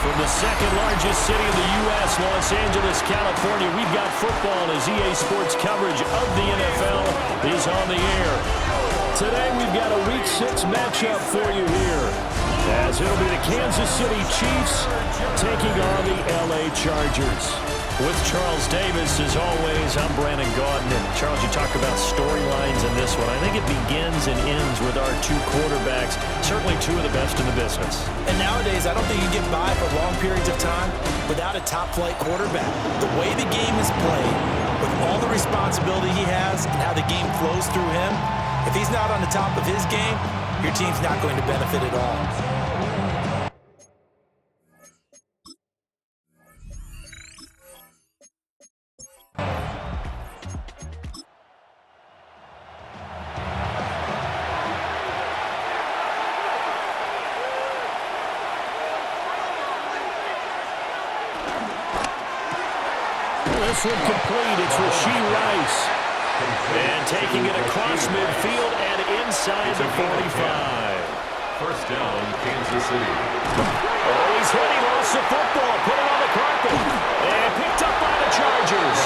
From the second largest city in the U.S., Los Angeles, California, we've got football as EA Sports coverage of the NFL is on the air. Today we've got a Week 6 matchup for you here, as it'll be the Kansas City Chiefs taking on the L.A. Chargers. With Charles Davis, as always, I'm Brandon Gaudin. And Charles, you talk about storylines in this one. I think it begins and ends with our two quarterbacks, certainly two of the best in the business. And nowadays, I don't think you can get by for long periods of time without a top-flight quarterback. The way the game is played, with all the responsibility he has and how the game flows through him, if he's not on the top of his game, your team's not going to benefit at all. This one complete. It's Rashee Rice. And taking it across midfield and inside the 45. First down, Kansas City. Oh, he's hit. He lost the football. Put it on the carpet. And picked up by the Chargers.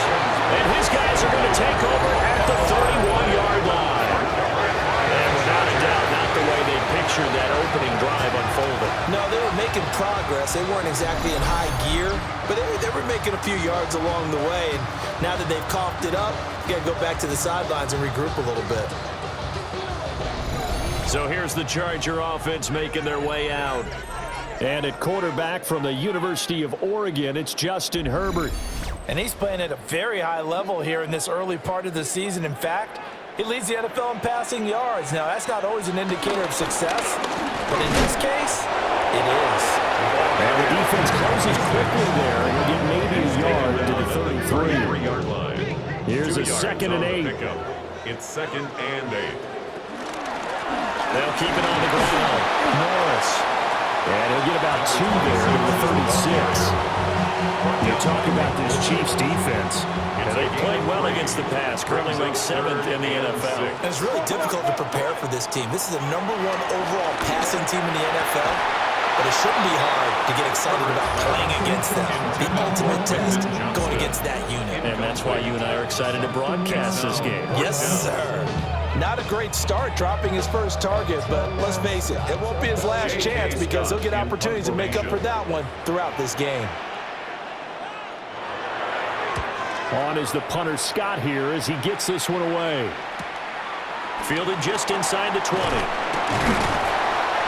And his guys are going to take over at the 31-yard line. And without a doubt, not the way they pictured that opening drive unfolded. No, they were making progress. They weren't exactly in high gear, but they were making a few yards along the way. And now that they've coughed it up, you got to go back to the sidelines and regroup a little bit. So here's the Charger offense making their way out. And at quarterback from the University of Oregon, it's Justin Herbert. And he's playing at a very high level here in this early part of the season. In fact, he leads the NFL in passing yards. Now, that's not always an indicator of success, but in this case, it is. And the defense closes quickly there, and will get maybe a yard to the 33-yard line. Here's a 2nd and 8. It's 2nd and 8. They'll keep it on the ground. Norris. And he'll get about 2 there to the 36. You talk about this Chiefs defense. And they played well against the pass, currently ranked 7th in the NFL. And it's really difficult to prepare for this team. This is the #1 overall passing team in the NFL, but it shouldn't be hard to get excited about playing against them. The ultimate test, going against that unit. And that's why you and I are excited to broadcast this game. Yes, sir. Not a great start dropping his first target, but let's face it, it won't be his last chance because he'll get opportunities to make up for that one throughout this game. On is the punter Scott here as he gets this one away. Fielded just inside the 20.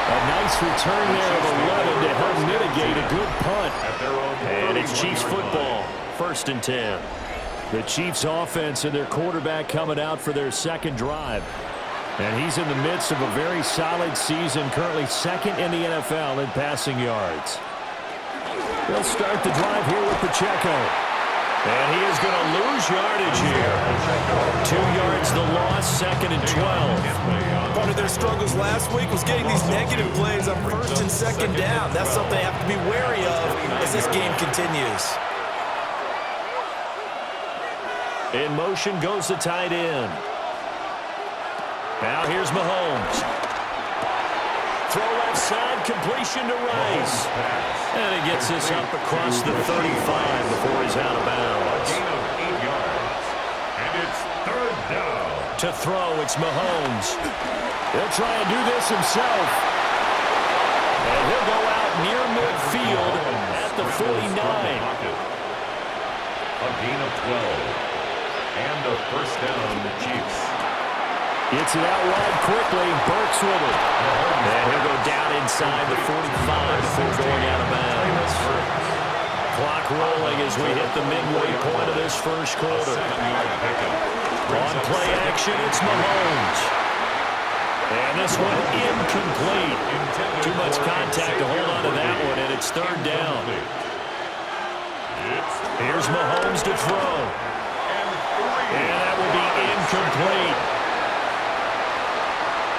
A nice return there of 11 to help mitigate a good punt. And it's Chiefs football, 1st and 10. The Chiefs offense and their quarterback coming out for their second drive. And he's in the midst of a very solid season, currently 2nd in the NFL in passing yards. They'll start the drive here with Pacheco. And he is going to lose yardage here. 2 yards the loss, 2nd and 12. Part of their struggles last week was getting these negative plays on 1st and 2nd down. That's something they have to be wary of as this game continues. In motion goes the tight end. Now here's Mahomes. Throw left side, completion to Rice. And he gets this up across the 35 before he's out of bounds. Gain of 8 yards. And it's 3rd down. To throw, it's Mahomes. He'll try and do this himself. And he'll go out near midfield at the 49. A gain of 12. And a 1st down, the Chiefs. Gets it out wide quickly. Burks with it. And he'll go down inside the 45 before going out of bounds. Clock rolling as we hit the midway point of this first quarter. On play action, it's Mahomes. And this one incomplete. Too much contact to hold on to that one, and it's 3rd down. Here's Mahomes to throw. And that will be incomplete.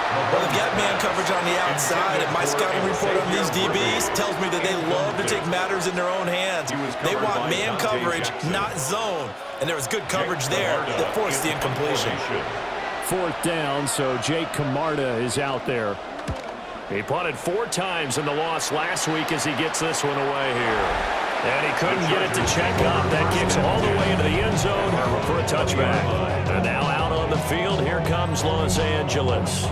Well, they've got man coverage on the outside, and my scouting report on these DBs tells me that they love to take matters in their own hands. They want man coverage, not zone. And there was good coverage there that forced the incompletion. 4th down, so Jake Camarda is out there. He punted 4 times in the loss last week as he gets this one away here. And he couldn't get it to check up. That kicks all the way into the end zone for a touchback. And now out on the field, here comes Los Angeles.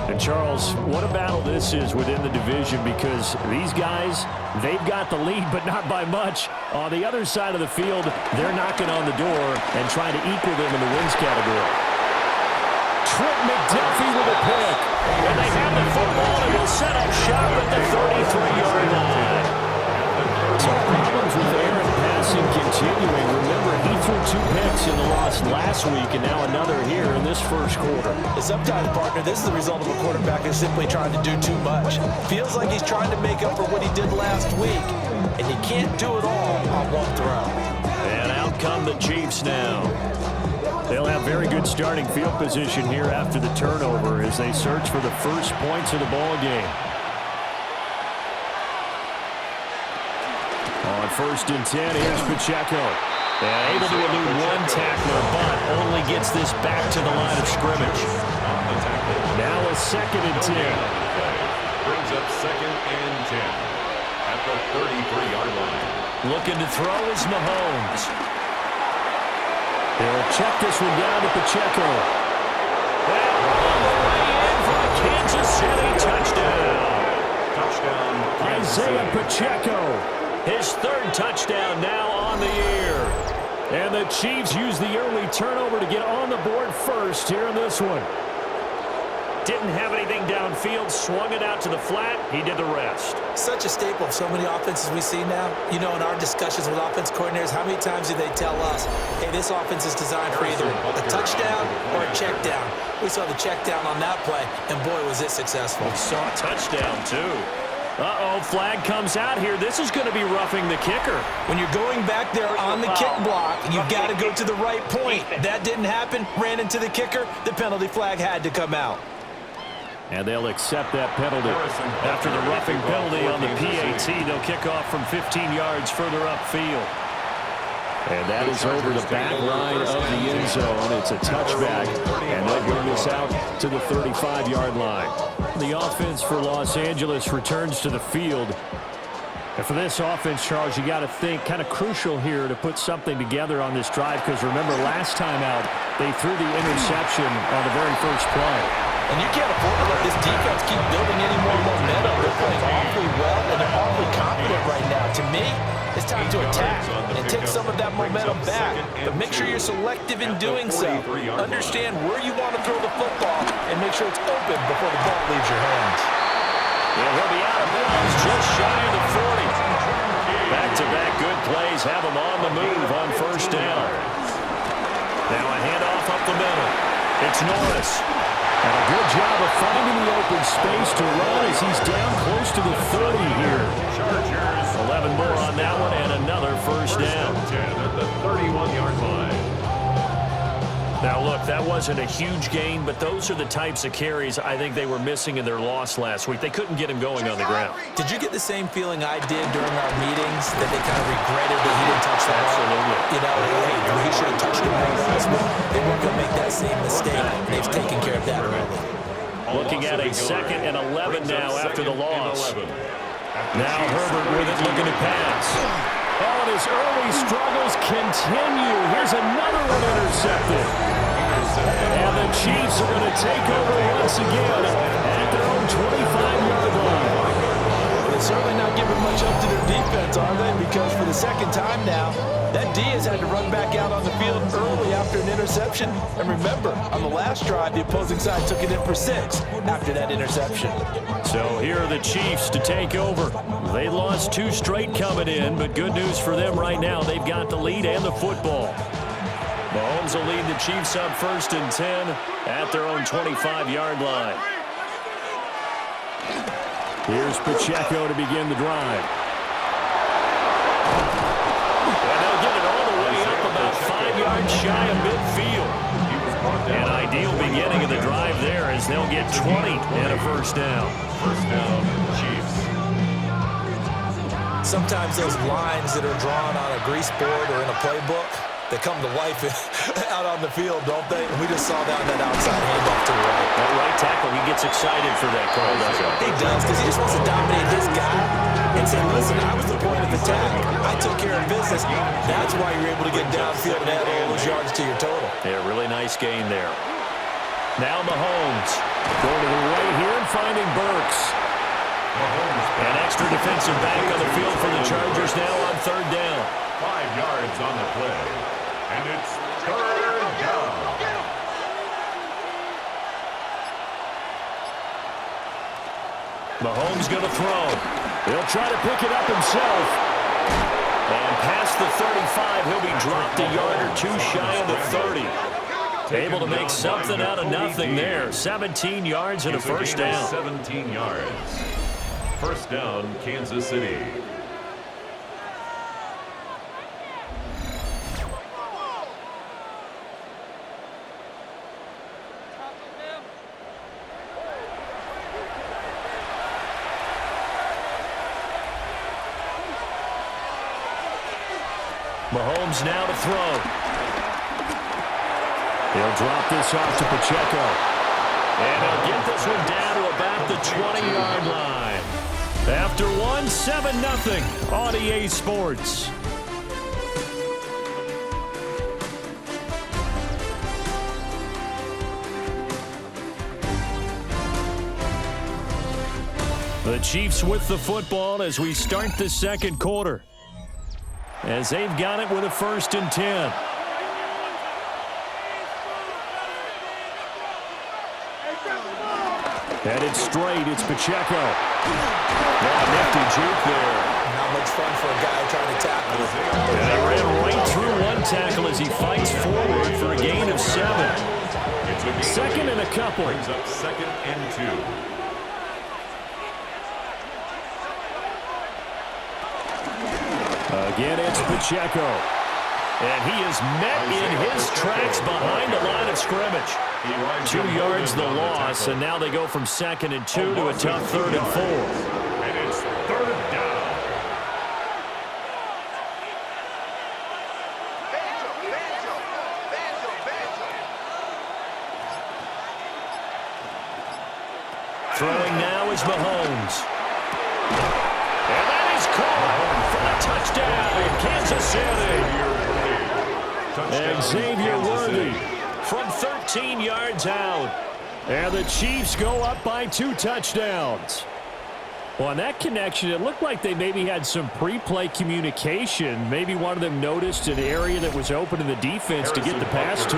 And Charles, what a battle this is within the division, because these guys, they've got the lead, but not by much. On the other side of the field, they're knocking on the door and trying to equal them in the wins category. Trent McDuffie with a pick. And they have the football and will set up shop at the 33-yard line. So problems with Aaron passing continuing. Remember, he threw 2 picks in the loss last week, and now another here in this first quarter. Sometimes, partner, this is the result of a quarterback who's simply trying to do too much. Feels like he's trying to make up for what he did last week, and he can't do it all on one throw. And out come the Chiefs now. They'll have very good starting field position here after the turnover as they search for the first points of the ball game. On 1st and 10, here's Pacheco. And able to elude 1 tackler, but only gets this back to the line of scrimmage. Now a 2nd and 10. Brings up 2nd and 10 at the 33-yard line. Looking to throw is Mahomes. They'll check this one down to Pacheco. And all the way in for a Kansas City touchdown. Touchdown, Kansas Isaiah City. Pacheco. His 3rd touchdown now on the year. And the Chiefs use the early turnover to get on the board first here in this one. Didn't have anything downfield, swung it out to the flat. He did the rest. Such a staple of so many offenses we see now. You know, in our discussions with offense coordinators, how many times do they tell us, hey, this offense is designed for either a touchdown or a check down. We saw the check down on that play, and boy, was it successful. We saw a touchdown, too. Uh-oh, flag comes out here. This is going to be roughing the kicker. When you're going back there on the kick block, you've got to go to the right point. That didn't happen, ran into the kicker. The penalty flag had to come out. And they'll accept that penalty. After the roughing penalty on the PAT, they'll kick off from 15 yards further upfield. And that is over the back line of the end zone. It's a touchback, and they'll bring this out to the 35-yard line. The offense for Los Angeles returns to the field. And for this offense, Charles, you got to think kind of crucial here to put something together on this drive, because remember, last time out, they threw the interception on the very first play. And you can't afford to let this defense keep building any more momentum. They're playing awfully well, and they're awfully confident right now. To me, it's time to attack and take some of that momentum back. But make sure you're selective in doing so. Understand where you want to throw the football and make sure it's open before the ball leaves your hands. Yeah, he'll be out of bounds just shy of the 40. Back-to-back good plays have him on the move on 1st down. Now a handoff up the middle. It's Norris. And a good job of finding the open space to run as he's down close to the 30 here. 11 more on that one and another 1st down. 10 at the 31-yard line. Now, look, that wasn't a huge gain, but those are the types of carries I think they were missing in their loss last week. They couldn't get him going on the ground. Did you get the same feeling I did during our meetings, that they kind of regretted that he didn't touch the ball? Absolutely. You know, hey, he should have touched the ball last week. They weren't going to make that same mistake, and they've taken care of that early. Looking at a 2nd and 11 now after the loss. Now Herbert with it, looking to pass. Oh, and his early struggles continue. Here's another one intercepted. And the Chiefs are going to take over once again at their own 25-yard line. They're certainly not giving much up to their defense, are they? Because for the 2nd time now, that Diaz had to run back out on the field early after an interception. And remember, on the last drive, the opposing side took it in for 6 after that interception. So here are the Chiefs to take over. They lost 2 straight coming in, but good news for them right now. They've got the lead and the football. Mahomes will lead the Chiefs up 1st and 10 at their own 25-yard line. Here's Pacheco to begin the drive. And they'll get it all the way up about 5 yards shy of midfield. An ideal beginning of the drive there as they'll get 20 and a 1st down. 1st down, Chiefs. Sometimes those lines that are drawn on a grease board or in a playbook, they come to life out on the field, don't they? And we just saw that on that outside handoff to the right. That right tackle, he gets excited for that call, doesn't he? He does, because he just wants to dominate his guy and say, listen, I was the point of attack. I took care of business. That's why you're able to get downfield and add all those yards to your total. Yeah, really nice game there. Now Mahomes going to the right here and finding Burks. An extra defensive back on the field for the Chargers now on third down. 5 yards on the play. And it's third down. Mahomes going to throw. He'll try to pick it up himself. And past the 35, he'll be dropped a yard or two shy of the 30. Able to make something out of nothing there. 17 yards and a first down. 17 yards. First down, Kansas City. Mahomes now to throw. He'll drop this off to Pacheco. And he'll get this one down to about the 20-yard line. After one, 7-0 on EA Sports. The Chiefs with the football as we start the second quarter. As they've got it with a 1st and 10. Headed straight, it's Pacheco. Yeah, nifty juke there. Not much fun for a guy trying to tackle. And he ran right through one tackle as he fights forward for a gain of 7. Second and a couple. Brings up 2nd and 2. Again, it's Pacheco. And he is met in his tracks behind the line of scrimmage. 2 yards the loss, and now they go from 2nd and 2 to a tough 3rd and 4. And it's 3rd down. Throwing now is Mahomes. And that is caught for the touchdown in Kansas City. And Xavier Worthy from 13 yards out. And the Chiefs go up by 2 touchdowns. Well, on that connection, it looked like they maybe had some pre-play communication. Maybe one of them noticed an area that was open in the defense to get the pass to.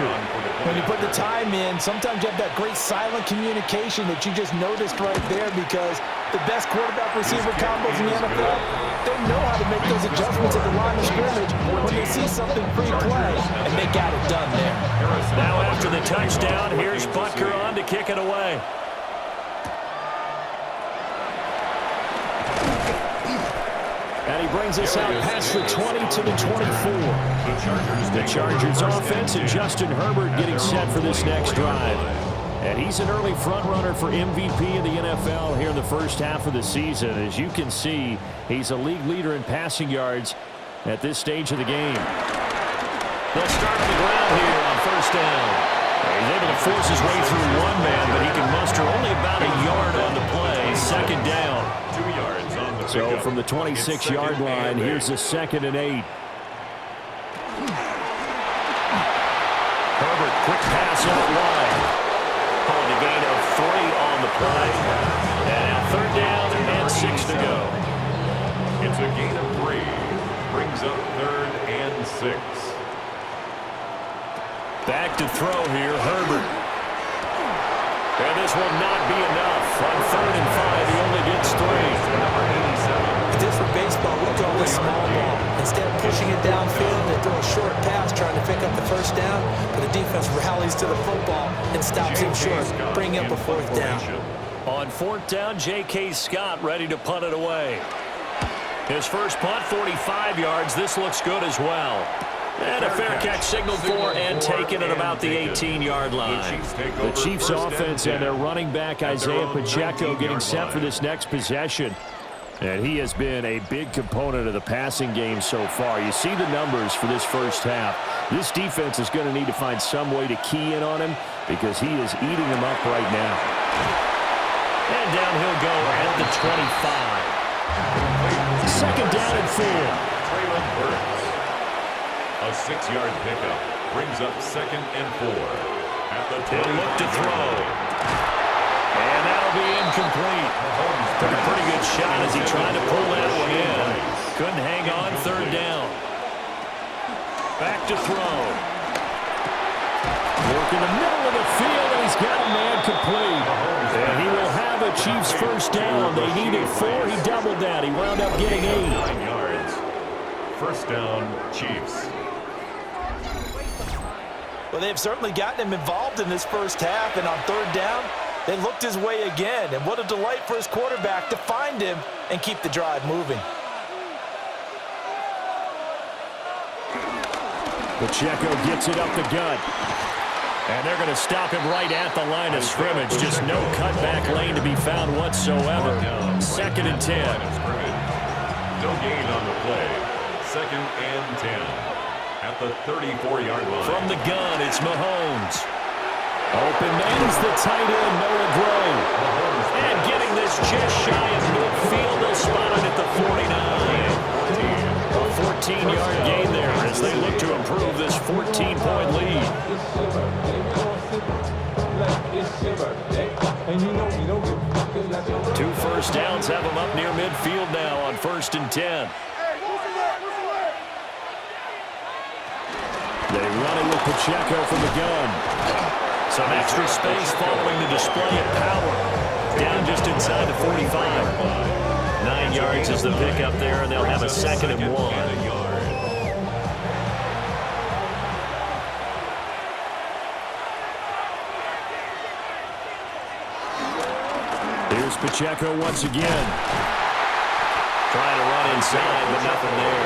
When you put the time in, sometimes you have that great silent communication that you just noticed right there, because the best quarterback-receiver combos in the NFL, they know how to make those adjustments at the line of scrimmage when they see something pre-play, and they got it done there. Now after the touchdown, here's Butker on to kick it away. And he brings us out past the 20 to the 24. The Chargers offense and Justin Herbert getting set for this next drive. And he's an early front runner for MVP of the NFL here in the first half of the season. As you can see, he's a league leader in passing yards at this stage of the game. They'll start on the ground here on first down. He's able to force his way through one man, but he can muster only about a yard on the play. Second down. 2 yards on the So from the 26-yard line, here's the 2nd and 8. Herbert, quick pass out wide. Pulling a gain of 3 on the play. And now 3rd down and 6 to go. It's a gain of 3. Brings up 3rd and 6. Back to throw here, Herbert. And this will not be enough. On 3rd and 5, he only gets 3. Just for baseball, we call this small ball. Instead of pushing it downfield, they throw a short pass trying to pick up the first down, but the defense rallies to the football and stops him short, bringing up a 4th down. On 4th down, J.K. Scott ready to punt it away. His first punt, 45 yards. This looks good as well. And a fair catch signaled for and taken at about the 18-yard line. The Chiefs offense and their running back Isaiah Pacheco getting set for this next possession. And he has been a big component of the passing game so far. You see the numbers for this first half. This defense is going to need to find some way to key in on him because he is eating them up right now. And down he'll go at the 25. Second down and 4. Traylon Burks. A 6-yard pickup brings up second and 4. At the He'll look to throw. And that'll be incomplete. Took a pretty good shot as he tried to pull that one in. Couldn't hang on, third down. Back to throw. Work in the middle of the field, and he's got a man complete. And he will have a Chiefs first down. They needed 4. He doubled that. He wound up getting 8. 9 yards. First down, Chiefs. Well, they've certainly gotten him involved in this first half, and on third down, they looked his way again. And what a delight for his quarterback to find him and keep the drive moving. Pacheco gets it up the gut. And they're going to stop him right at the line of scrimmage. Just no cutback lane to be found whatsoever. Second and 10. No gain on the play. Second and 10. At the 34-yard line. From the gun, it's Mahomes. Open man's the tight end, Noah Gray. And getting this just shy of midfield, they'll spot it at the 49. A 14-yard gain there as they look to improve this 14-point lead. 2 first downs have them up near midfield now on 1st and 10. They run it with Pacheco from the gun. Some extra space following the display of power. Down just inside the 45. 9 yards is the pickup there, and they'll have a second and 1. Here's Pacheco once again. Trying to run inside, but nothing there.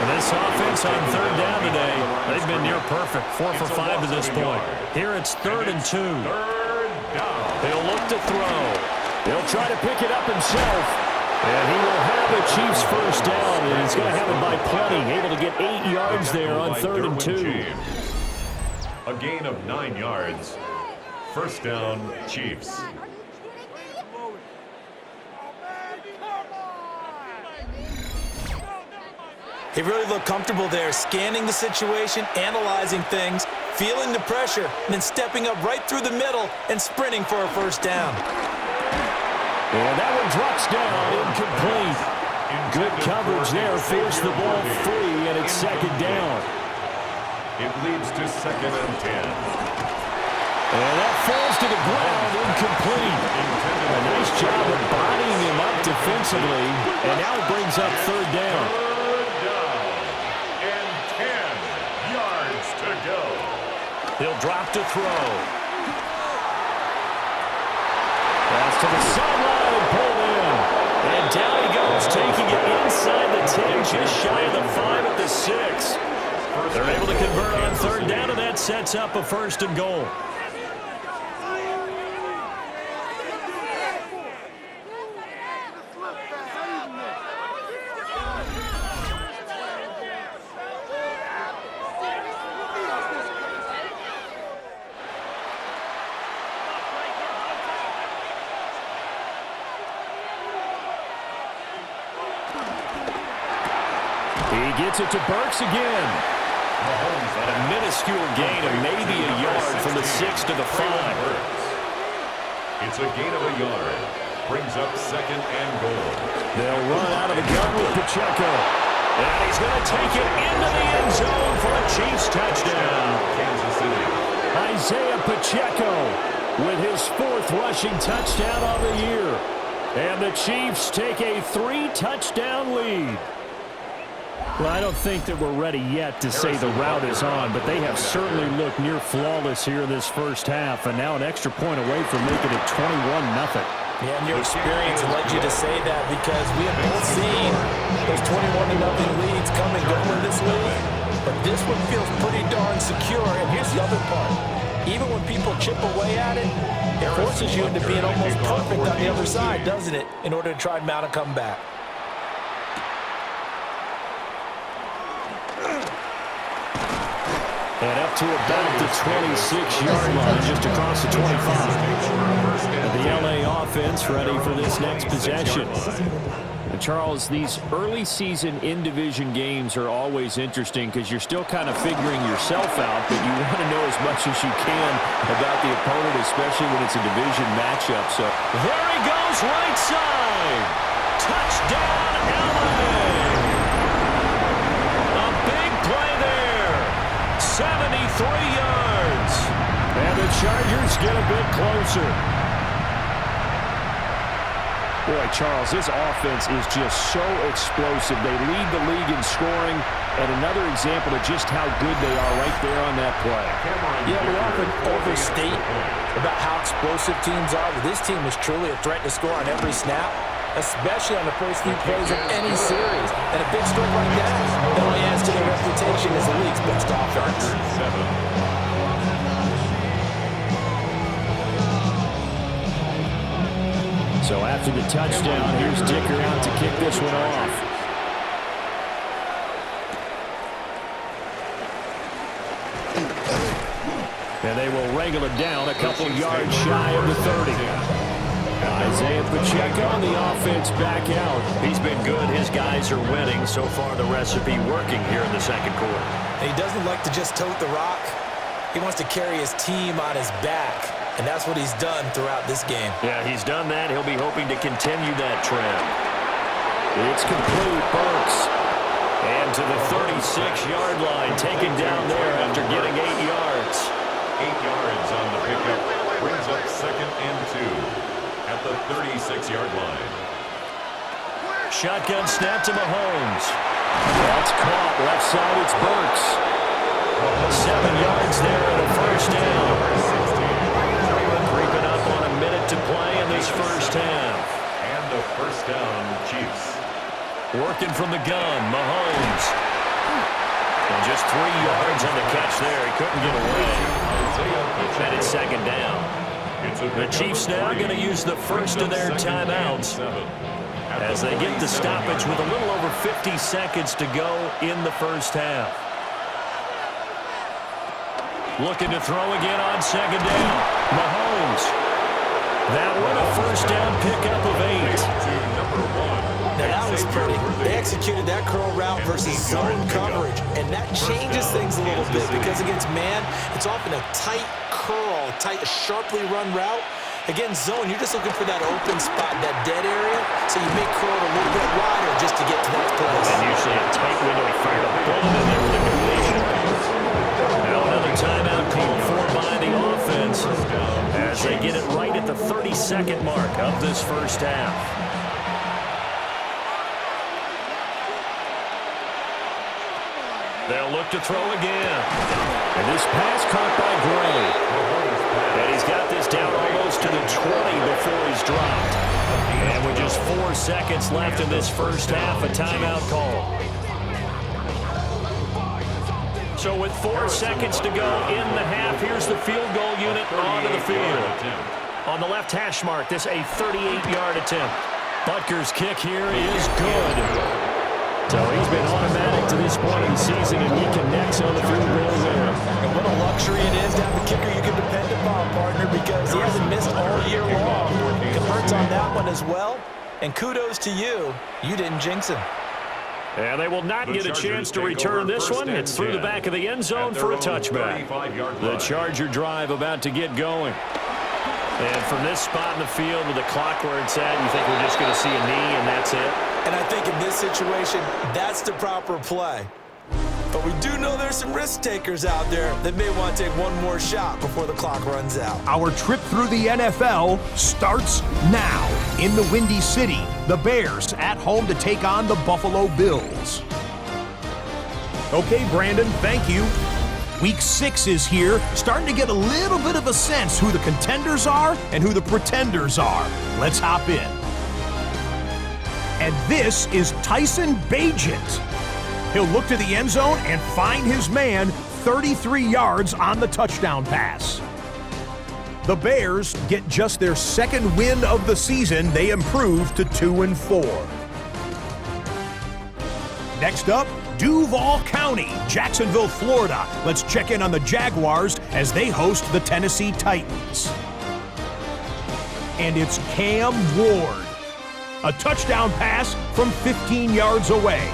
And this offense on third down today, they've been near perfect. 4 for 5 to this point. Here it's 3rd and 2. He'll look to throw. He'll try to pick it up himself. And he will have the Chiefs first down, and he's going to have it by plenty. Able to get 8 yards there on 3rd and 2. A gain of 9 yards. First down, Chiefs. He really looked comfortable there, scanning the situation, analyzing things, feeling the pressure, and then stepping up right through the middle and sprinting for a first down. And that one drops down, incomplete. Good coverage there, forced the ball free, and it's second down. It leads to second and 10. And that falls to the ground, incomplete. A nice job of bodying him up defensively, and now it brings up third down. He'll drop to throw. Pass to the sideline and pulled in. And down he goes, taking it inside the 10, just shy of the 5 at the 6. They're able to convert on third down, and that sets up a 1st and goal. He gets it to Burks again. And a minuscule gain of maybe a yard from the 6 to the 5. It's a gain of a yard. Brings up second and goal. They'll run out of the gun with Pacheco. And he's going to take it into the end zone for a Chiefs touchdown. Kansas City. Isaiah Pacheco with his 4th rushing touchdown on the year. And the Chiefs take a 3-touchdown lead. Well, I don't think that we're ready yet to say the route is on, but they have certainly looked near flawless here in this first half, and now an extra point away from making it 21-0. Yeah, and your experience led you to say that because we have both seen those 21-0 leads come and go in this league, but this one feels pretty darn secure, and here's the other part. Even when people chip away at it, it forces you into being almost perfect on the other side, doesn't it, in order to try and mount a comeback. And up to about the 26-yard line, just across the 25. The LA offense ready for this next possession. And Charles, these early season in-division games are always interesting because you're still kind of figuring yourself out, but you want to know as much as you can about the opponent, especially when it's a division matchup. So there he goes, right side. Touchdown, LA. A big play there. 73 yards. And the Chargers get a bit closer. Boy, Charles, this offense is just so explosive. They lead the league in scoring, and another example of just how good they are right there on that play. Yeah, we often overstate about how explosive teams are, but this team is truly a threat to score on every snap, especially on the first few plays of any series. And a big score like that only adds to their reputation as the league's best offense. So after the touchdown, here's Dicker out to kick this one off. And they will wrangle it down a couple yards shy of the 30. Isaiah Pacheco on the offense back out. He's been good. His guys are winning. So far, the recipe working here in the second quarter. And he doesn't like to just tote the rock. He wants to carry his team on his back. And that's what he's done throughout this game. Yeah, he's done that. He'll be hoping to continue that trend. It's complete, Burks. And to the 36-yard line, taken down there after getting 8 yards. 8 yards on the pickup. Brings up 2nd and 2 at the 36-yard line. Shotgun snap to Mahomes. That's caught. Left side, it's Burks. 7 yards there and a first down. Creeping up on a minute to play in this first half. And a first down, Chiefs. Working from the gun, Mahomes. And just 3 yards on the catch there. He couldn't get away. And it's second down. The Chiefs now going to use the first of their timeouts as they get the stoppage with a little over 50 seconds to go in the first half. Looking to throw again on second down. Mahomes. That one a first down pickup of 8. Now that was pretty. They executed that curl route versus zone coverage, and that changes things a little bit because against man, it's often a tight curl, a sharply run route. Against zone, you're just looking for that open spot, that dead area, so you may curl it a little bit wider just to get to that place. And usually a tight window. He fired a bullet in there for the completion. Now another timeout called for by the offense as they get it right at the 30-second mark of this first half. They'll look to throw again. And this pass caught by Gray. And he's got this down almost to the 20 before he's dropped. And with just 4 seconds left in this first half, a timeout call. So with 4 seconds to go in the half, here's the field goal unit onto the field. On the left hash mark, this a 38-yard attempt. Butker's kick here is good. So he's been automatic to this point in the season, and he connects on the field goal there. And what a luxury it is to have a kicker you can depend upon, partner, because he hasn't missed all year long. Converts on that one as well. And kudos to you. You didn't jinx him. And they will not get a chance to return this one. It's through the back of the end zone for a touchback. The Charger drive about to get going. And from this spot in the field with the clock where it's at, you think we're just going to see a knee and that's it? And I think in this situation, that's the proper play. But we do know there's some risk takers out there that may want to take one more shot before the clock runs out. Our trip through the NFL starts now. In the Windy City, the Bears at home to take on the Buffalo Bills. Okay, Brandon, thank you. Week 6 is here, starting to get a little bit of a sense who the contenders are and who the pretenders are. Let's hop in. And this is Tyson Bagent. He'll look to the end zone and find his man 33 yards on the touchdown pass. The Bears get just their second win of the season. They improve to 2-4. Next up, Duval County, Jacksonville, Florida. Let's check in on the Jaguars as they host the Tennessee Titans. And it's Cam Ward. A touchdown pass from 15 yards away.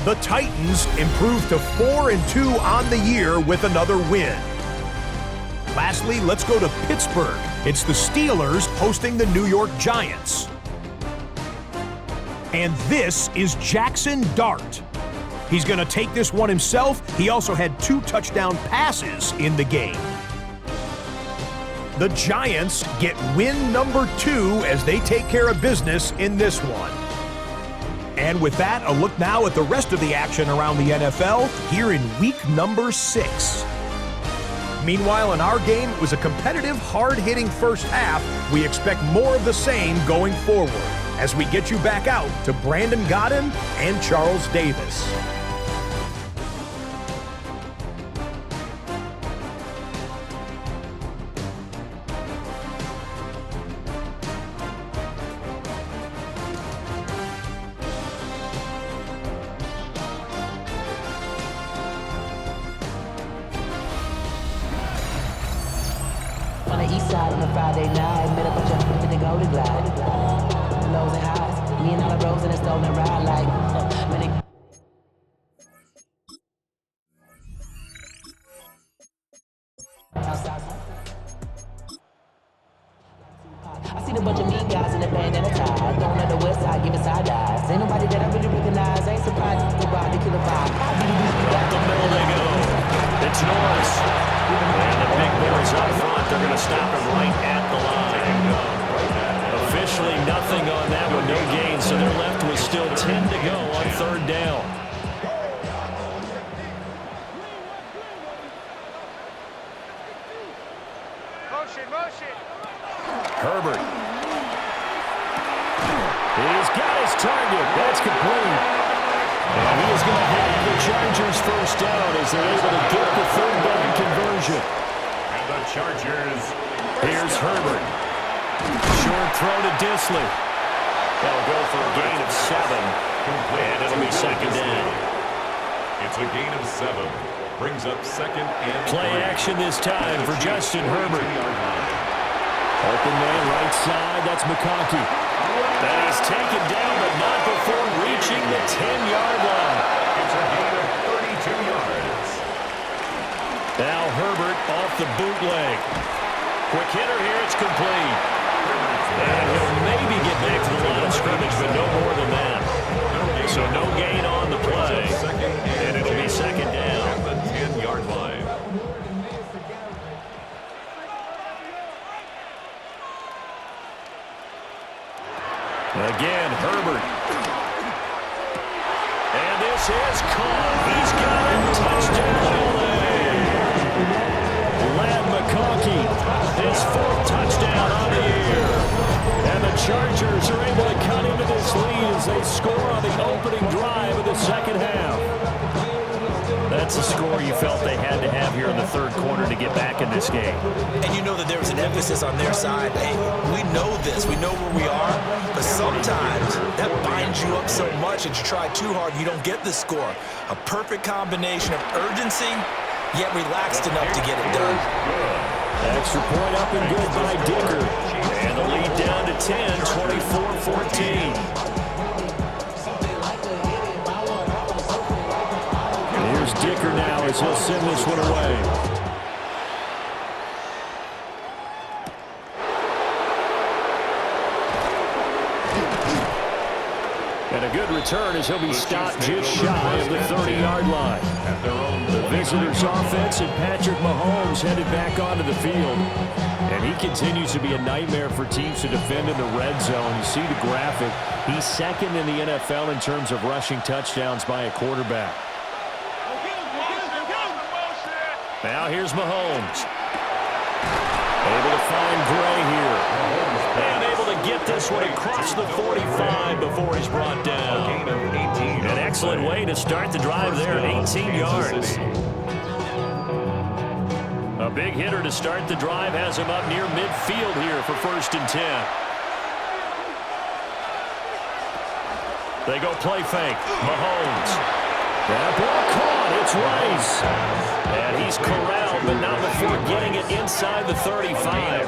The Titans improve to 4-2 on the year with another win. Lastly, let's go to Pittsburgh. It's the Steelers hosting the New York Giants. And this is Jackson Dart. He's going to take this one himself. He also had 2 touchdown passes in the game. The Giants get win number 2 as they take care of business in this one. And with that, a look now at the rest of the action around the NFL here in week number 6. Meanwhile, in our game, it was a competitive, hard-hitting first half. We expect more of the same going forward as we get you back out to Brandon Godden and Charles Davis. On the east side on a Friday night, met a bunch of to the Golden Glide. Lows and highs, me and all the roads in a stolen ride like when it I seen a bunch of mean guys in the band and a tie. Going on the west side, giving side eyes. Ain't nobody that I really recognize. Ain't surprised to go out to kill a vibe. Up the middle they go. It's Norris. And the big boys up front. They're going to stop him right at the line. Officially nothing on that one. No gain. So they're left with still 10 to go on third down. Motion. Herbert. He's got his target. That's complete. And he is going to have the Chargers first down as they're able to get the third down conversion. And the Chargers. Here's Herbert. Short throw to Disley. They'll go for a gain of 7. And it'll be second down. It's a gain of 7. Brings up second and Play 3. action this time for Justin Herbert. Open man right side. That's McConkey. That is taken down, but not before reaching the 10-yard line. It's a gain of 32 yards. Now Herbert off the bootleg. Quick hitter here. It's complete. And he'll maybe get back to the line of scrimmage, but no more than that. So no gain on the play. And it'll be second down. At the 10-yard line. Again, Herbert. And this is caught. He's got it. Touchdown, LA. Ladd McConkey, his 4th touchdown on the year. And the Chargers are able to cut into this lead as they score on the opening drive of the second half. That's a score you felt they had to have here in the third quarter to get back in this game. And you know that there was an emphasis on their side. Hey, we know this. We know where we are. But sometimes that binds you up so much that you try too hard, you don't get the score. A perfect combination of urgency, yet relaxed enough to get it done. Extra point up and good by Dicker. And the lead down to 10, 24-14. Here's Dicker now as he'll send this one away. And a good return as he'll be stopped just shy of the 30-yard line. The visitors' offense and Patrick Mahomes headed back onto the field. And he continues to be a nightmare for teams to defend in the red zone. You see the graphic. He's second in the NFL in terms of rushing touchdowns by a quarterback. Now here's Mahomes. Able to find Gray here. And able to get this one across the 45 before he's brought down. An excellent way to start the drive there at 18 yards. A big hitter to start the drive has him up near midfield here for 1st and 10. They go play fake. Mahomes. That ball caught. It's Rice. And he's corralled, but not before getting it inside the 35.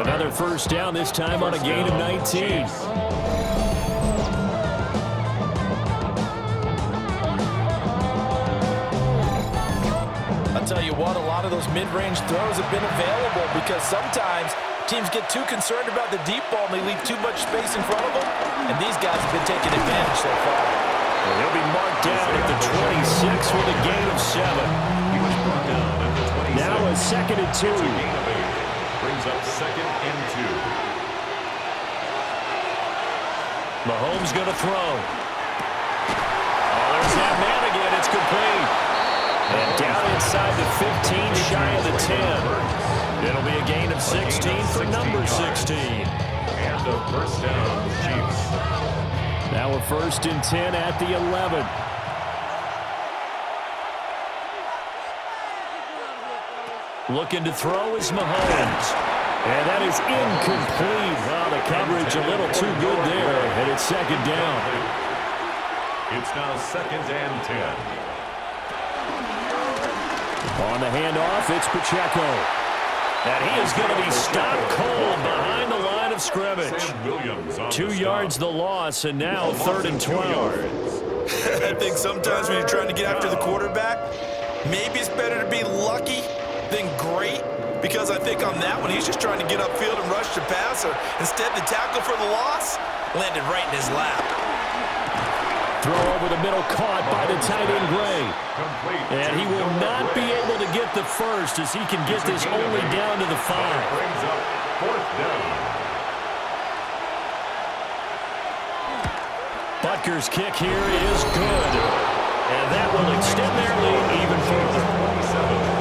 Another 1st down, this time on a gain of 19. I'll tell you what, a lot of those mid-range throws have been available because sometimes teams get too concerned about the deep ball and they leave too much space in front of them, and these guys have been taking advantage so far. Well, he'll be marked down at the 26 with a gain of 7. He was brought down at the 26. Now a 2nd and 2. It's a gain of 8. Brings up 2nd and 2. Mahomes going to throw. Oh, there's that man again. It's complete. And down inside the 15, shy of the 10. It'll be a gain of 16 for number 16. And a 1st down, Chiefs. Now a 1st and 10 at the 11. Looking to throw is Mahomes. And that is incomplete. Well, the coverage a little too good there. And it's 2nd down. It's now 2nd and 10. On the handoff, it's Pacheco. And he is going to be stopped cold behind the line of scrimmage. Sam Williams on 2 the yards stop. the loss, and now 3rd and 12. I think sometimes when you're trying to get after the quarterback, maybe it's better to be lucky than great, because I think on that one, he's just trying to get upfield and rush the passer. Instead, the tackle for the loss landed right in his lap. Throw over the middle, caught by the tight end, Gray. And he will not be able to get the first as he can get this only down to the 5. Brings up 4th down. Butker's kick here is good. And that will extend their lead even further.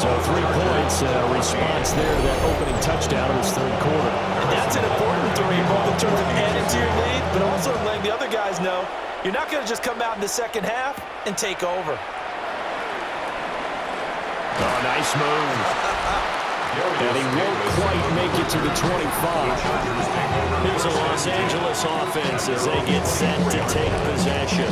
So 3 points, response there to that opening touchdown in this 3rd quarter. And that's an important 3, both in terms of adding to your lead, but also letting the other guys know you're not going to just come out in the 2nd half and take over. Oh, nice move. And he won't quite make it to the 25. Here's a Los Angeles offense as they get set to take possession.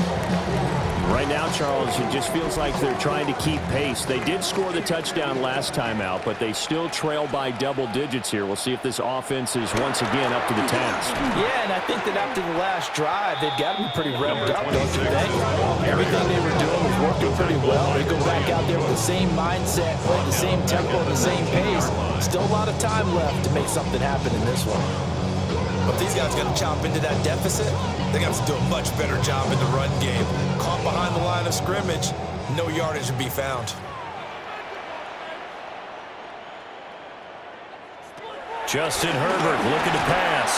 Right now, Charles, it just feels like they're trying to keep pace. They did score the touchdown last time out, but they still trail by double digits here. We'll see if this offense is once again up to the task. Yeah, and I think that after the last drive, they've got to be pretty revved up, don't you think? Everything they were doing was working pretty well. They go back out there with the same mindset, play the same tempo, the same pace. Still a lot of time left to make something happen in this one. But these guys got to chop into that deficit. They got to do a much better job in the run game. Caught behind the line of scrimmage, no yardage to be found. Justin Herbert looking to pass.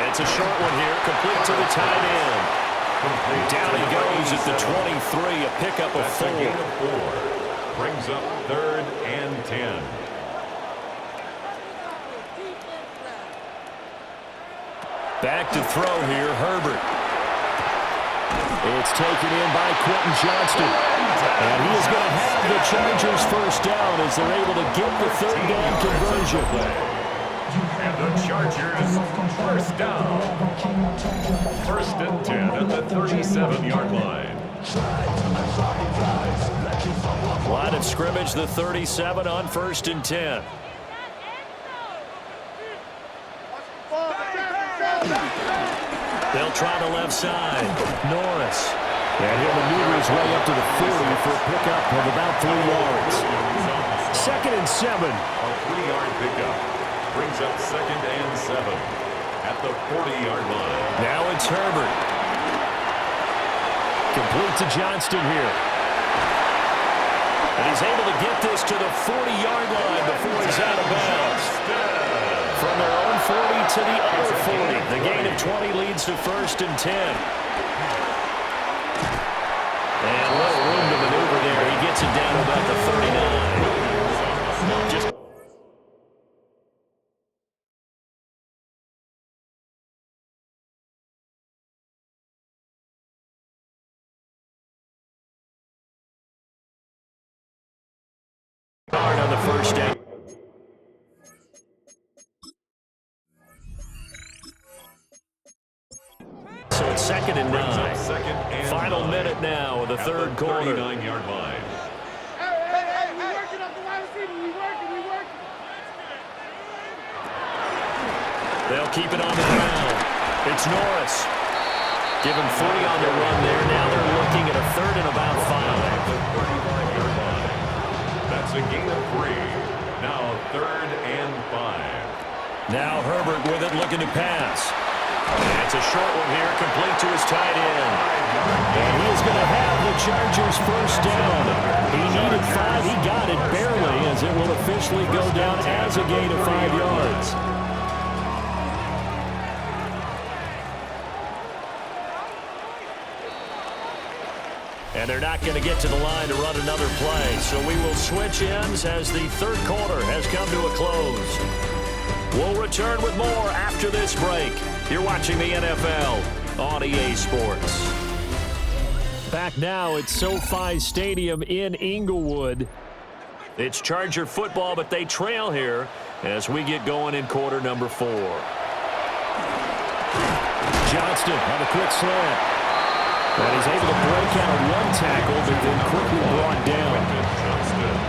It's a short one here, complete to the tight end. Down he goes at the 23, a pickup of 4. Gain of 4. Brings up 3rd and 10. Back to throw here, Herbert. It's taken in by Quentin Johnston. And he is going to have the Chargers 1st down as they're able to get the 3rd down conversion. And the Chargers 1st down. 1st and 10 at the 37-yard line. Line of scrimmage, the 37 on 1st and 10. They'll try the left side. Norris. And he'll maneuver his way up to the 40 for a pickup of about 3 yards. 2nd and 7. A 3-yard pickup. Brings up 2nd and 7 at the 40-yard line. Now it's Herbert. Complete to Johnston here. And he's able to get this to the 40-yard line before he's out of bounds. From their own 40 to the other 40. The gain of 20 leads to 1st and 10. And a little room to maneuver there. He gets it down to about the 39. Just On the first down. So it's 2nd and 9. Final minute now of the third quarter. 39-yard line. Hey, we working up the wide receiver. We working. They'll keep it on the ground. It's Norris. Give him 40 on the run there. Now they're looking at a 3rd and about 5. The 35-yard line. That's a gain of 3. Now 3rd and 5. Now Herbert with it, looking to pass. And it's a short one here, complete to his tight end. And he is going to have the Chargers first down. He needed 5. He got it barely, as it will officially go down as a gain of 5 yards. And they're not going to get to the line to run another play. So we will switch ends as the third quarter has come to a close. We'll return with more after this break. You're watching the NFL on EA Sports. Back now at SoFi Stadium in Inglewood. It's Charger football, but they trail here as we get going in quarter number 4. Johnston on a quick slant. And he's able to break out of 1 tackle, but then quickly brought down.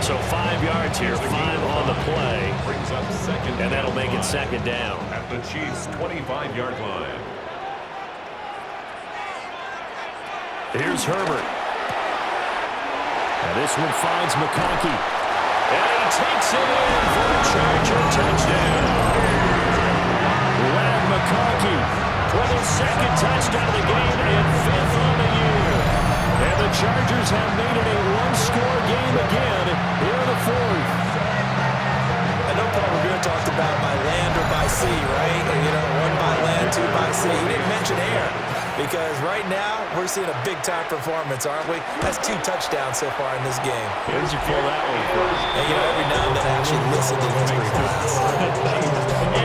So 5 yards here, 5 on the play. Brings up 2nd and that'll make it 2nd down. At the Chiefs' 25-yard line. Here's Herbert. And this one finds McConkey. And he takes it in for a Charger touchdown. Ladd McConkey with his 2nd touchdown of the game and 5th on the year. And the Chargers have made it a 1-score game again here in the 4th. I know Paul Revere talked about by land or by sea, right? Or, 1 by land, 2 by sea. He didn't mention air because right now we're seeing a big-time performance, aren't we? That's 2 touchdowns so far in this game. Where'd you pull that one from? And, every now and then I actually listen to history class.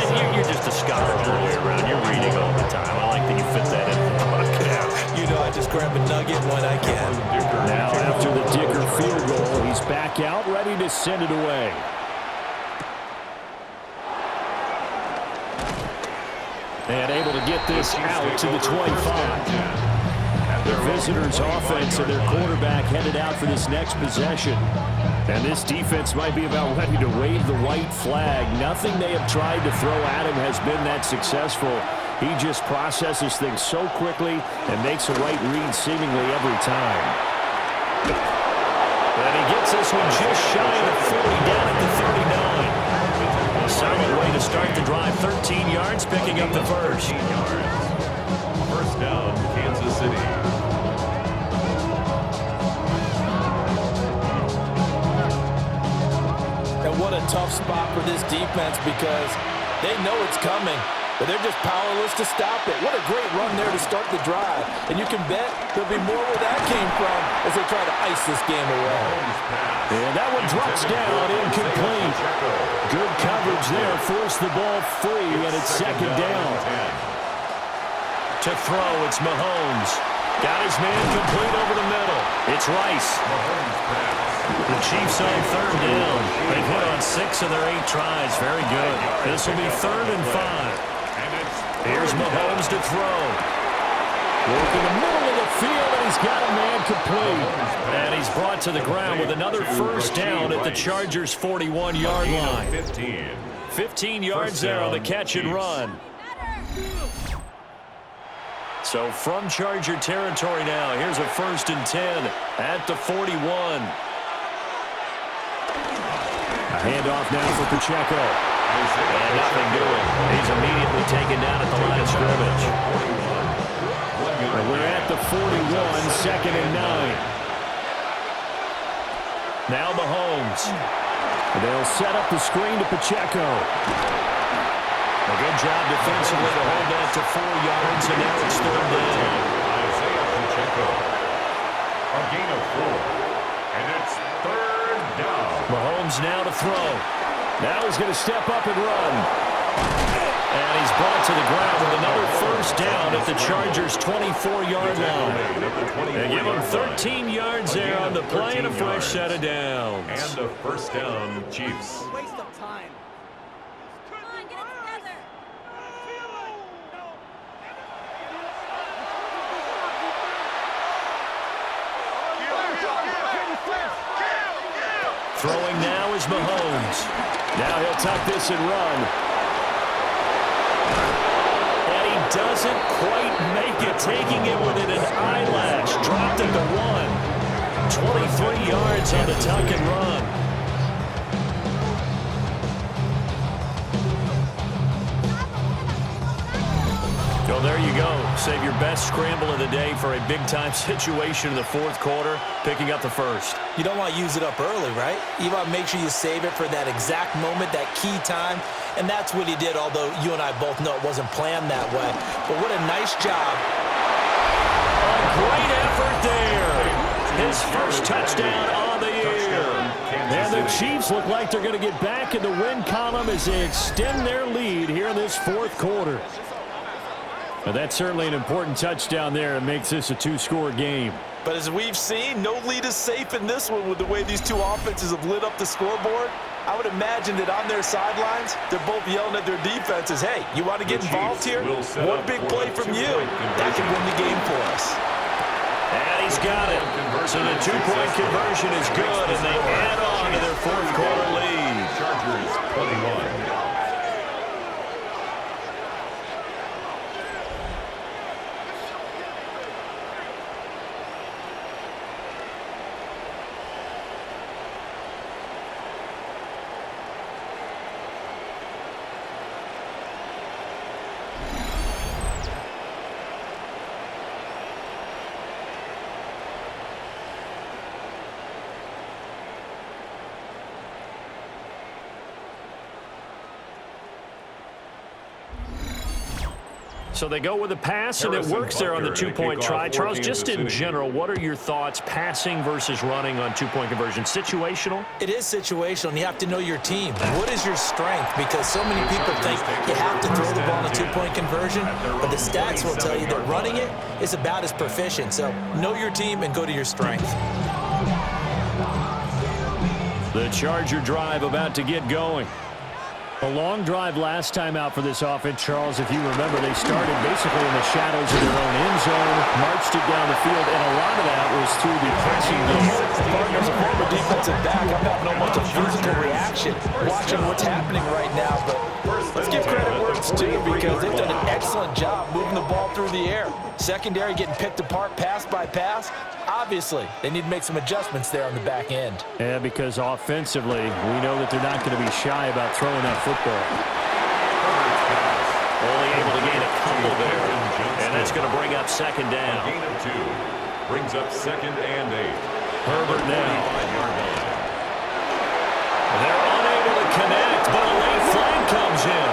And you're just a scholar all the way around. You're reading all the time. I like that you fit that in the book. I just grab a nugget when I can. Now after the Dicker field goal, he's back out, ready to send it away. And able to get this out to the 25. Their visitors' offense and their quarterback headed out for this next possession. And this defense might be about ready to wave the white flag. Nothing they have tried to throw at him has been that successful. He just processes things so quickly and makes a right read seemingly every time. And he gets this one just shy of the 40 down at the 39. A solid way to start the drive. 13 yards, picking up the first. First down, Kansas City. And what a tough spot for this defense because they know it's coming, but they're just powerless to stop it. What a great run there to start the drive. And you can bet there'll be more where that came from as they try to ice this game away. And that one drops down, incomplete. Good coverage there, forced the ball free, and it's 2nd down. To throw, it's Mahomes. Got his man complete over the middle. It's Rice. The Chiefs on 3rd down. They've hit on 6 of their 8 tries. Very good. This will be 3rd and 5. Here's Mahomes to throw. Work in the middle of the field, and he's got a man complete. And he's brought to the ground with another first down at the Chargers' 41-yard line. 15 yards there on the catch and run. So from Charger territory now, here's a 1st and 10 at the 41. A handoff now for Pacheco. And nothing doing. He's immediately taken down at the line of scrimmage. And we're at the 41, 2nd and 9. Now Mahomes. They'll set up the screen to Pacheco. A good job defensively to hold that to 4 yards, and now it's 3rd down. Isaiah Pacheco. A gain of 4. And it's 3rd down. Mahomes now to throw. Now he's going to step up and run. And he's brought to the ground with another first down at the Chargers' 24-yard line. They give him 13 yards there on the play and a fresh set of downs. And a first down, Chiefs. Waste of time. Come on, get it together. Throwing now is Mahomes. Now he'll tuck this and run. And he doesn't quite make it, taking it within an eyelash. Dropped at the 1. 23 yards on the tuck and run. Well, there you go. Save your best scramble of the day for a big-time situation in the fourth quarter, picking up the first. You don't want to use it up early, right? You want to make sure you save it for that exact moment, that key time, and that's what he did, although you and I both know it wasn't planned that way. But what a nice job. A great effort there. His first touchdown on the year. And the Chiefs look like they're going to get back in the win column as they extend their lead here in this fourth quarter. But that's certainly an important touchdown there. It makes this a two-score game. But as we've seen, no lead is safe in this one with the way these two offenses have lit up the scoreboard. I would imagine that on their sidelines, they're both yelling at their defenses, hey, you want to get involved here? One big play from you, that can win the game for us. And he's got it. So the two-point conversion is good, and they add on to their fourth quarter lead. Chargers 21. So they go with a pass, and it works there on the two-point try. Charles, just in general, what are your thoughts passing versus running on two-point conversion? Situational? It is situational, and you have to know your team. What is your strength? Because so many people think you have to throw the ball in a two-point conversion, but the stats will tell you that running it is about as proficient. So know your team and go to your strength. The Charger drive about to get going. A long drive last time out for this offense, Charles. If you remember, they started basically in the shadows of their own end zone, marched it down the field, and a lot of that was through the passing game. Partners, a former defensive back, I'm having almost a physical reaction watching what's happening right now. But let's give credit where it's due because they've done an excellent job moving the ball through the air. Secondary getting picked apart pass by pass. Obviously, they need to make some adjustments there on the back end. Yeah, because offensively, we know that they're not going to be shy about throwing that football. Only able to gain a couple there, and that's going to bring up second down. A gain of 2 brings up 2nd and 8. Herbert now. They're unable to connect, but a late flag comes in,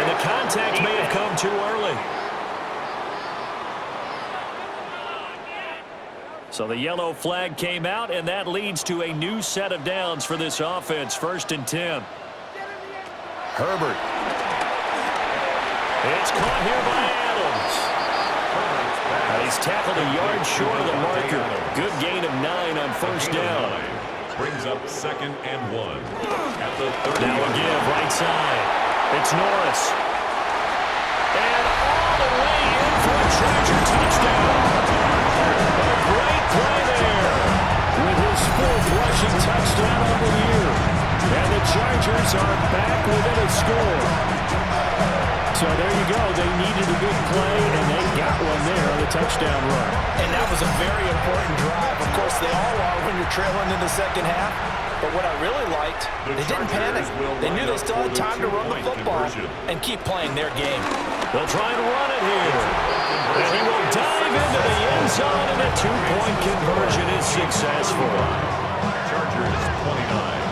and the contact may have come too early. So the yellow flag came out, and that leads to a new set of downs for this offense. 1st and 10. Herbert. It's caught here by Adams. He's tackled a yard short of the marker. Good gain of 9 on 1st down. Brings up 2nd and 1. At the 30. Now a give right side. It's Norris. And all the way in for a Charger touchdown. A great play there with his 4th rushing touchdown of the year. And the Chargers are back within a score. So there you go. They needed a big play, and they got one there on the touchdown run. And that was a very important drive. Of course, they all are when you're trailing in the second half. But what I really liked, they didn't panic. They knew they still had time to run the football and keep playing their game. They'll try and run it here. And he will dive into the end zone, and the two-point conversion is successful. Chargers 29.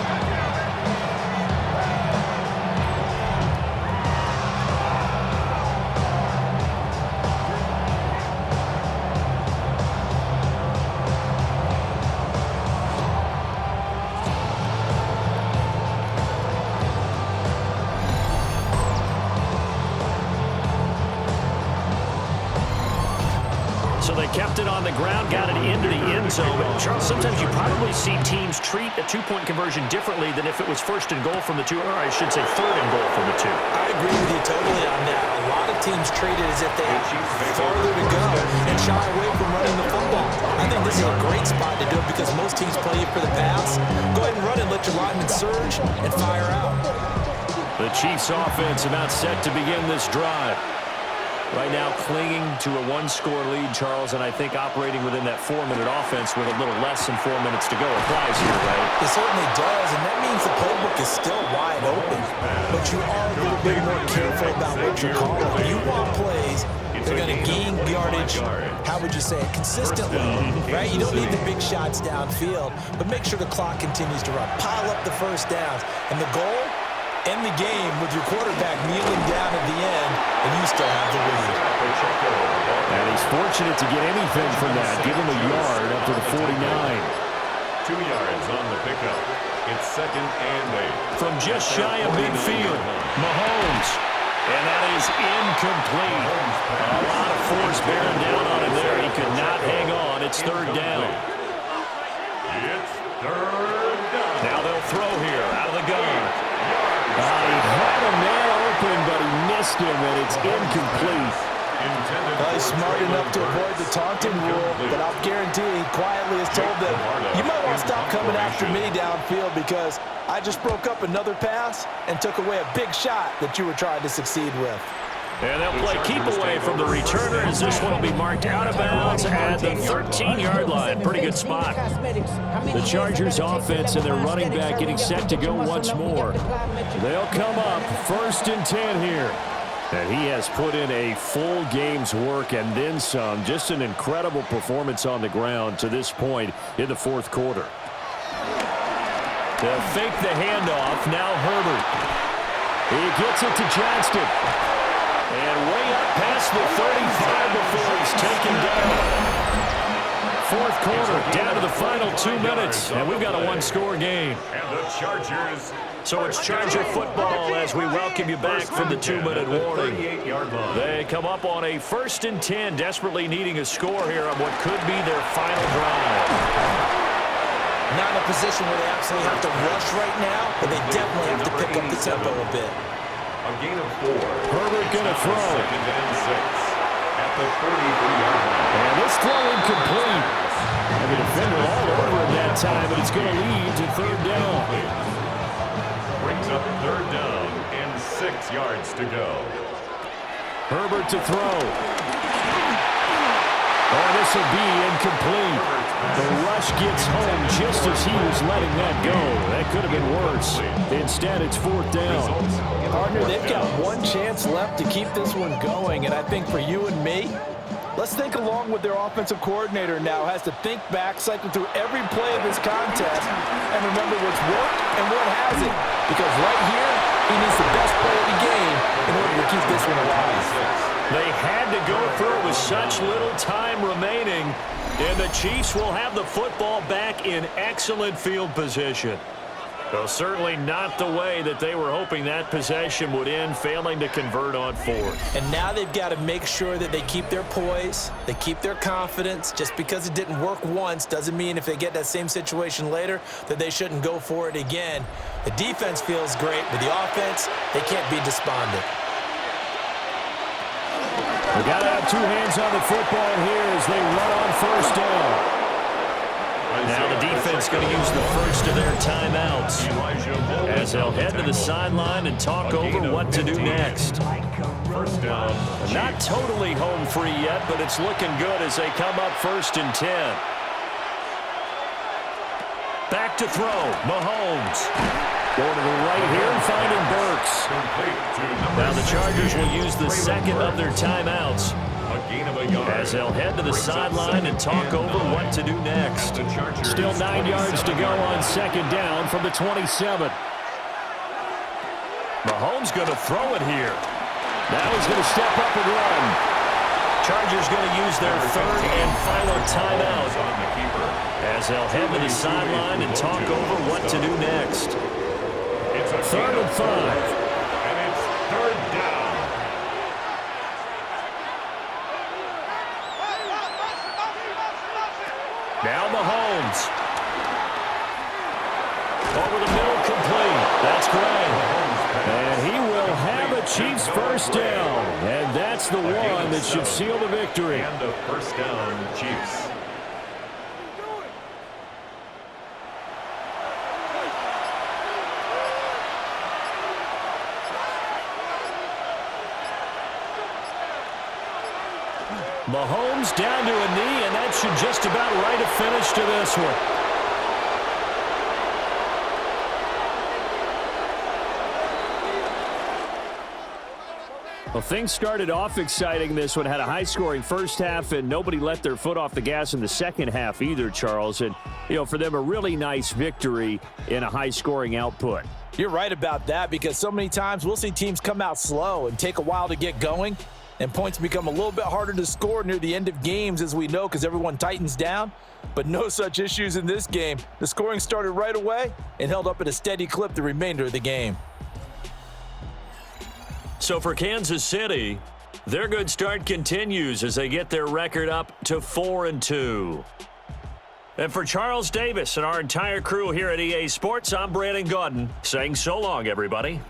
So they kept it on the ground, got it into the end zone. But Charles, sometimes you probably see teams treat a two-point conversion differently than if it was first and goal from the two, or I should say third and goal from the two. I agree with you totally on that. A lot of teams treat it as if they have farther to go and shy away from running the football. I think this is a great spot to do it because most teams play you for the pass. Go ahead and run and let your linemen surge and fire out. The Chiefs offense about set to begin this drive. Right now clinging to a one-score lead, Charles, and I think operating within that 4-minute offense with a little less than 4 minutes to go applies here, right? It certainly does, and that means the playbook is still wide open. But you are a little bit more careful about what you're calling. You want plays, they're going to gain yardage, how would you say it, consistently, right? You don't need the big shots downfield, but make sure the clock continues to run. Pile up the first downs, and the goal? End the game with your quarterback kneeling down at the end, and you still have the lead. And he's fortunate to get anything from that. Give him a yard up to the 49. 2 yards on the pickup. It's 2nd and 8. From just shy of midfield, Mahomes. And that is incomplete. A lot of force bearing down on him there. He could not hang on. It's 3rd down. It's 3rd down. Now they'll throw here out of the gun. He had a man open, but he missed him, and it's incomplete. He's smart enough to avoid the taunting rule, but I'll guarantee he quietly has told them, you might want to stop coming after me downfield because I just broke up another pass and took away a big shot that you were trying to succeed with. And they'll play keep away from the returner as this one will be marked out of bounds at the 13-yard line. Pretty good spot. The Chargers offense and their running back getting set to go once more. They'll come up 1st and 10 here. And he has put in a full game's work and then some. Just an incredible performance on the ground to this point in the 4th quarter. They'll fake the handoff. Now Herbert. He gets it to Johnston. And way up past the 35 before he's taken down. 4th quarter, down to the final 2 minutes, and we've got a one-score game. And the Chargers. So it's Charger football as we welcome you back from the 2-minute warning. They come up on a 1st and 10, desperately needing a score here on what could be their final drive. Not in a position where they absolutely have to rush right now, but they definitely have to pick up the tempo a bit. A gain of 4. Herbert going to throw. 2nd and 6 at the 43-yard line. And this throw incomplete. And the defender all over him that time, but it's going to lead to 3rd down. Brings up 3rd down and 6 yards to go. Herbert to throw. Oh, this will be incomplete. The rush gets home just as he was letting that go. That could have been worse. Instead, it's 4th down. Partner, they've got one chance left to keep this one going, and I think for you and me, let's think along with their offensive coordinator now has to think back, cycle through every play of this contest, and remember what's worked and what hasn't. Because right here, he needs the best play of the game in order to keep this one alive. They had to go through it with such little time remaining, and the Chiefs will have the football back in excellent field position. Well, certainly not the way that they were hoping that possession would end, failing to convert on 4th. And now they've got to make sure that they keep their poise, they keep their confidence. Just because it didn't work once doesn't mean if they get that same situation later that they shouldn't go for it again. The defense feels great, but the offense, they can't be despondent. We got to have 2 hands on the football here as they run on 1st down. Now the defense going to use the first of their timeouts as they'll head to the sideline and talk over what to do next. Not totally home free yet, but it's looking good as they come up 1st and 10. Back to throw, Mahomes. Going to the right here and finding Burks. Now the Chargers will use the second of their timeouts as they'll head to the sideline and talk over what to do next. Still 9 yards to go on 2nd down from the 27. Mahomes going to throw it here. Now he's going to step up and run. Chargers going to use their 3rd and final timeout as they'll head to the sideline and talk over what to do next. 3rd and 5. And it's 3rd down. Now Mahomes. Over the middle, complete. That's Gray. And he will have a Chiefs first down. And that's the one that should seal the victory. And a first down, Chiefs. Mahomes down to a knee, and that should just about write a finish to this one. Well, things started off exciting. This one had a high-scoring first half, and nobody let their foot off the gas in the second half either, Charles. And, you know, for them, a really nice victory in a high-scoring output. You're right about that, because so many times we'll see teams come out slow and take a while to get going, and points become a little bit harder to score near the end of games, as we know, because everyone tightens down. But no such issues in this game. The scoring started right away and held up at a steady clip the remainder of the game. So for Kansas City, their good start continues as they get their record up to 4-2. And for Charles Davis and our entire crew here at EA Sports, I'm Brandon Gaudin saying so long, everybody.